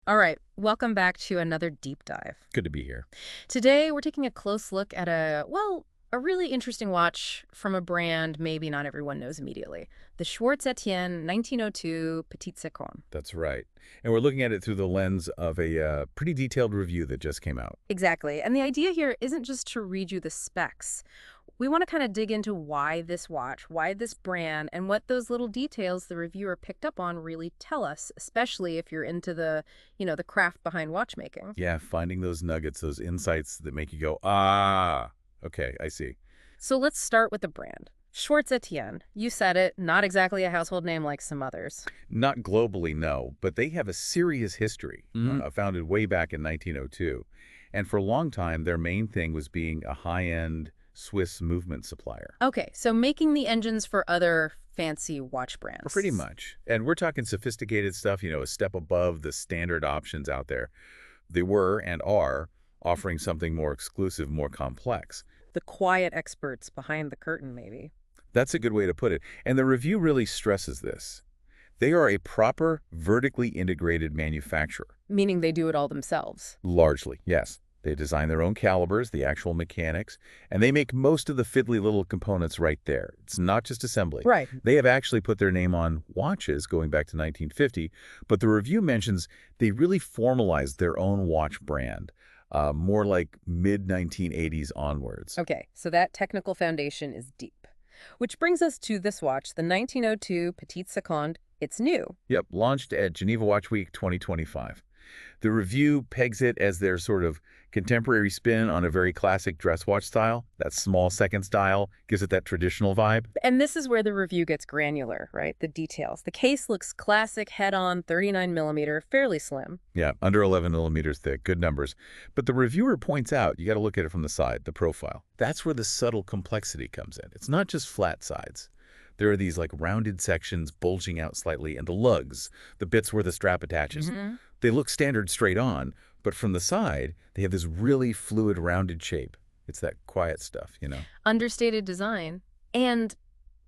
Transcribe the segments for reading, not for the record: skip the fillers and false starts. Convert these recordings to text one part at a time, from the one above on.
All right, welcome back to another deep dive. Good to be here. Today, we're taking a close look at a really interesting watch from a brand maybe not everyone knows immediately. The Schwarz Etienne 1902 Petite Seconde. That's right. And we're looking at it through the lens of a pretty detailed review that just came out. Exactly. And the idea here isn't just to read you the specs. We want to kind of dig into why this watch, why this brand, and what those little details the reviewer picked up on really tell us, especially if you're into the craft behind watchmaking. Yeah, finding those nuggets, those insights that make you go, ah, okay, I see. So let's start with the brand. Schwarz Etienne. You said it, not exactly a household name like some others. Not globally, no, but they have a serious history, founded way back in 1902. And for a long time, their main thing was being a high-end Swiss movement supplier. Okay, so making the engines for other fancy watch brands. Pretty much. And we're talking sophisticated stuff, a step above the standard options out there. They were and are offering something more exclusive, more complex. The quiet experts behind the curtain, maybe. That's a good way to put it. And the review really stresses this. They are a proper, vertically integrated manufacturer. Meaning they do it all themselves. Largely, yes. They design their own calibers, the actual mechanics, and they make most of the fiddly little components right there. It's not just assembly. Right. They have actually put their name on watches going back to 1950, but the review mentions they really formalized their own watch brand, more like mid-1980s onwards. Okay, so that technical foundation is deep. Which brings us to this watch, the 1902 Petite Seconde. It's new. Yep, launched at Geneva Watch Week 2025. The review pegs it as their sort of contemporary spin on a very classic dress watch style. That small second style gives it that traditional vibe. And this is where the review gets granular, right? The details. The case looks classic, head-on, 39 millimeter, fairly slim. Yeah, under 11 millimeters thick, good numbers. But the reviewer points out, you got to look at it from the side, the profile. That's where the subtle complexity comes in. It's not just flat sides. There are these like rounded sections bulging out slightly, and the lugs, the bits where the strap attaches. They look standard straight on, but from the side, they have this really fluid, rounded shape. It's that quiet stuff, Understated design. And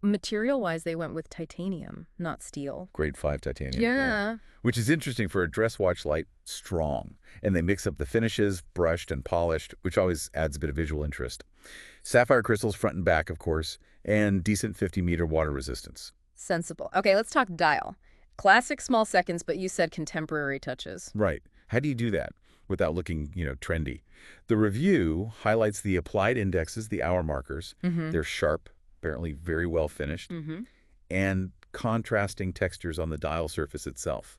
material-wise, they went with titanium, not steel. Grade 5 titanium. Yeah. Which is interesting for a dress watch light, strong. And they mix up the finishes, brushed and polished, which always adds a bit of visual interest. Sapphire crystals front and back, of course, and decent 50-meter water resistance. Sensible. Okay, let's talk dial. Classic small seconds, but you said contemporary touches. Right. How do you do that without looking, trendy? The review highlights the applied indexes, the hour markers. They're sharp, apparently very well finished, and contrasting textures on the dial surface itself.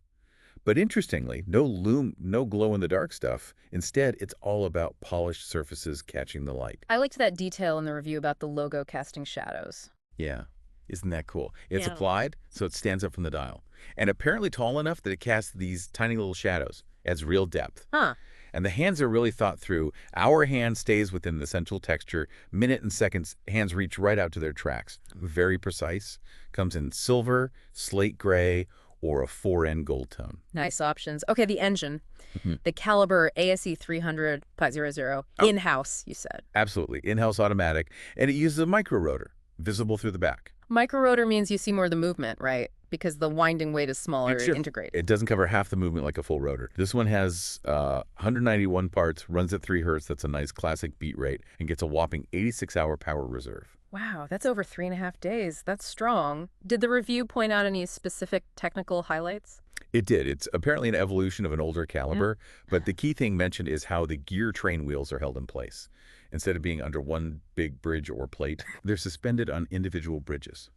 But interestingly, no loom, no glow-in-the-dark stuff. Instead, it's all about polished surfaces catching the light. I liked that detail in the review about the logo casting shadows. Yeah. Isn't that cool? It's Yeah. applied, so it stands up from the dial. And apparently tall enough that it casts these tiny little shadows. Adds real depth. Huh. And the hands are really thought through. Our hand stays within the central texture. Minute and seconds, hands reach right out to their tracks. Very precise. Comes in silver, slate gray, or a 4N gold tone. Nice options. Okay, the engine. The caliber ASE 300.00, in-house, you said. Absolutely. In-house automatic. And it uses a micro rotor, visible through the back. Micro rotor means you see more of the movement, right? Because the winding weight is smaller, integrated. It doesn't cover half the movement like a full rotor. This one has 191 parts, runs at 3 hertz. That's a nice classic beat rate, and gets a whopping 86-hour power reserve. Wow, that's over 3.5 days. That's strong. Did the review point out any specific technical highlights? It did. It's apparently an evolution of an older caliber, but the key thing mentioned is how the gear train wheels are held in place. Instead of being under one big bridge or plate, they're suspended on individual bridges.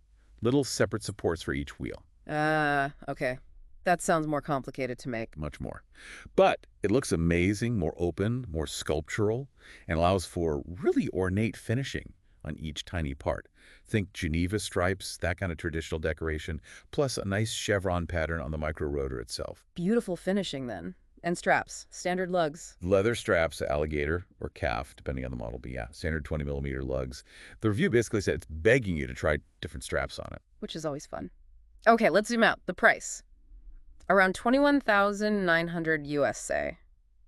Little separate supports for each wheel. Okay. That sounds more complicated to make. Much more. But it looks amazing, more open, more sculptural, and allows for really ornate finishing on each tiny part. Think Geneva stripes, that kind of traditional decoration, plus a nice chevron pattern on the micro rotor itself. Beautiful finishing, then. And straps, standard lugs. Leather straps, alligator or calf, depending on the model, but yeah, standard 20-millimeter lugs. The review basically said it's begging you to try different straps on it. Which is always fun. Okay, let's zoom out. The price. Around $21,900 US, say.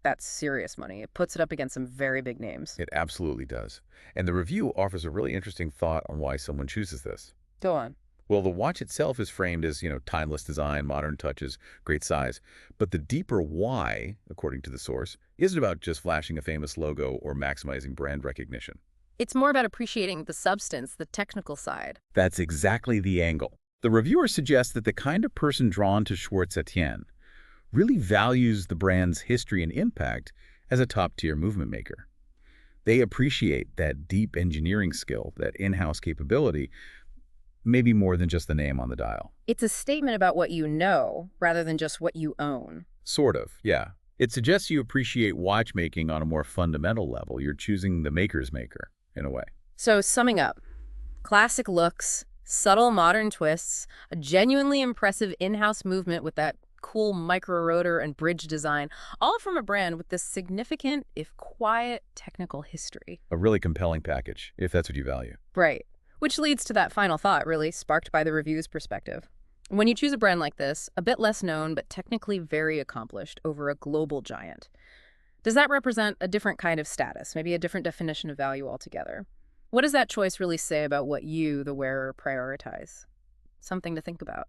That's serious money. It puts it up against some very big names. It absolutely does. And the review offers a really interesting thought on why someone chooses this. Go on. Well, the watch itself is framed as, timeless design, modern touches, great size. But the deeper why, according to the source, isn't about just flashing a famous logo or maximizing brand recognition. It's more about appreciating the substance, the technical side. That's exactly the angle. The reviewer suggests that the kind of person drawn to Schwarz Etienne really values the brand's history and impact as a top-tier movement maker. They appreciate that deep engineering skill, that in-house capability, maybe more than just the name on the dial. It's a statement about what you know rather than just what you own. Sort of, yeah. It suggests you appreciate watchmaking on a more fundamental level. You're choosing the maker's maker, in a way. So summing up, classic looks, subtle modern twists, a genuinely impressive in-house movement with that cool micro-rotor and bridge design, all from a brand with this significant, if quiet, technical history. A really compelling package, if that's what you value. Right. Which leads to that final thought, really, sparked by the review's perspective. When you choose a brand like this, a bit less known but technically very accomplished over a global giant, does that represent a different kind of status, maybe a different definition of value altogether? What does that choice really say about what you, the wearer, prioritize? Something to think about.